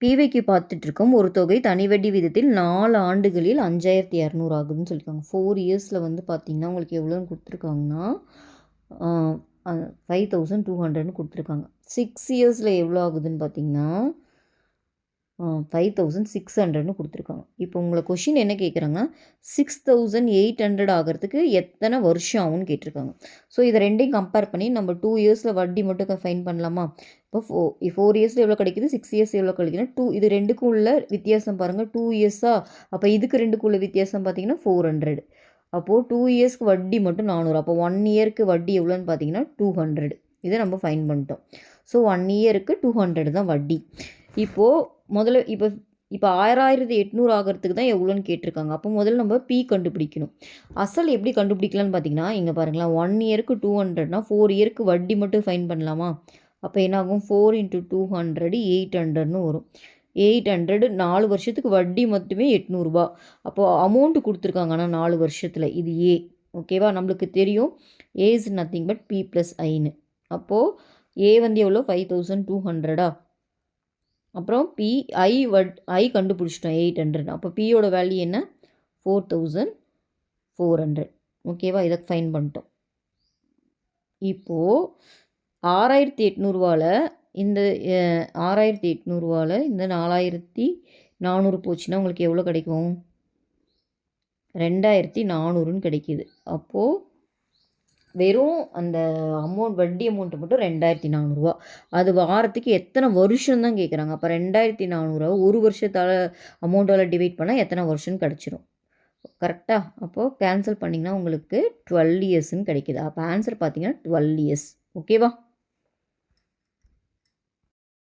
பிவைக்கு பார்த்துட்ருக்கோம். ஒரு தொகை தனி வட்டி விதத்தில் 4 ஆண்டுகளில் 5200 ஆகுதுன்னு சொல்லியிருக்காங்க. 4 இயர்ஸில் வந்து பார்த்தீங்கன்னா உங்களுக்கு எவ்வளோன்னு கொடுத்துருக்காங்கன்னா 5200ன்னு கொடுத்துருக்காங்க. 6 இயர்ஸில் எவ்வளோ ஆகுதுன்னு பார்த்தீங்கன்னா 5600ன்னு கொடுத்துருக்காங்க. இப்போ உங்களை கொஷின் என்ன கேட்குறாங்கன்னா 6800 ஆகிறதுக்கு எத்தனை வருஷம் ஆகும்னு கேட்டிருக்காங்க. ஸோ இதை ரெண்டையும் கம்பேர் பண்ணி நம்ம 2 இயர்ஸில் வட்டி மட்டும் ஃபைன் பண்ணலாமா? இப்போ 4 இயர்ஸில் எவ்வளோ கிடைக்குது, 6 இயர்ஸ் எவ்வளோ கிடைக்குதுன்னா இது ரெண்டுக்கும் உள்ள வித்தியாசம் பாருங்கள். 2 இயர்ஸா, அப்போ இதுக்கு ரெண்டுக்கும் உள்ள வித்தியாசம் பார்த்தீங்கன்னா 400. அப்போது 2 இயர்ஸ்க்கு வட்டி மட்டும் 400. அப்போ 1 இயருக்கு வட்டி எவ்வளோன்னு பார்த்தீங்கன்னா 200. இதை நம்ம ஃபைன் பண்ணிட்டோம். ஸோ 1 இயருக்கு 200 தான் வட்டி. இப்போது முதல்ல இப்போ 6800 ஆகிறதுக்கு தான் எவ்வளோன்னு கேட்டிருக்காங்க. அப்போ முதல்ல நம்ம பி கண்டுபிடிக்கணும். அசல் எப்படி கண்டுபிடிக்கலான்னு பார்த்தீங்கன்னா இங்கே பாருங்களேன், 1 இயருக்கு 200னா 4 இயருக்கு வட்டி மட்டும் ஃபைன் பண்ணலாமா? அப்போ என்னாகும், 4 × 200 800ன்னு வரும். 800 4 வருஷத்துக்கு வட்டி மட்டுமே 800 அப்போது அமௌண்ட்டு கொடுத்துருக்காங்க. ஆனால் 4 வருஷத்தில் இது ஏ. ஓகேவா? நம்மளுக்கு தெரியும் A is nothing but B plus ஐன்னு. அப்போது ஏ வந்து எவ்வளோ 5200. அப்புறம் ஐ கண்டுபிடிச்சிட்டோம் 800. அப்போ பியோட வேல்யூ என்ன 4400. ஓகேவா? இதை ஃபைன் பண்ணிட்டோம். இப்போது 6800வால் இந்த 6800வால் இந்த 4400 போச்சுன்னா உங்களுக்கு எவ்வளோ கிடைக்கும்? 2400ன்னு கிடைக்கிது. அப்போது வெறும் அந்த வட்டி அமௌண்ட்டு மட்டும் 2400. அது வாரத்துக்கு எத்தனை வருஷம் தான் கேட்குறாங்க. அப்போ 2400 ஒரு வருஷத்தால் அமௌண்ட்டால் டிவைட் பண்ணால் எத்தனை வருஷம்னு கிடச்சிரும். கரெக்டாக? அப்போது கேன்சல் பண்ணிங்கன்னா உங்களுக்கு 12 இயர்ஸ்ன்னு கிடைக்கிது. அப்போ ஆன்சர் பார்த்தீங்கன்னா 12 இயர்ஸ். ஓகேவா?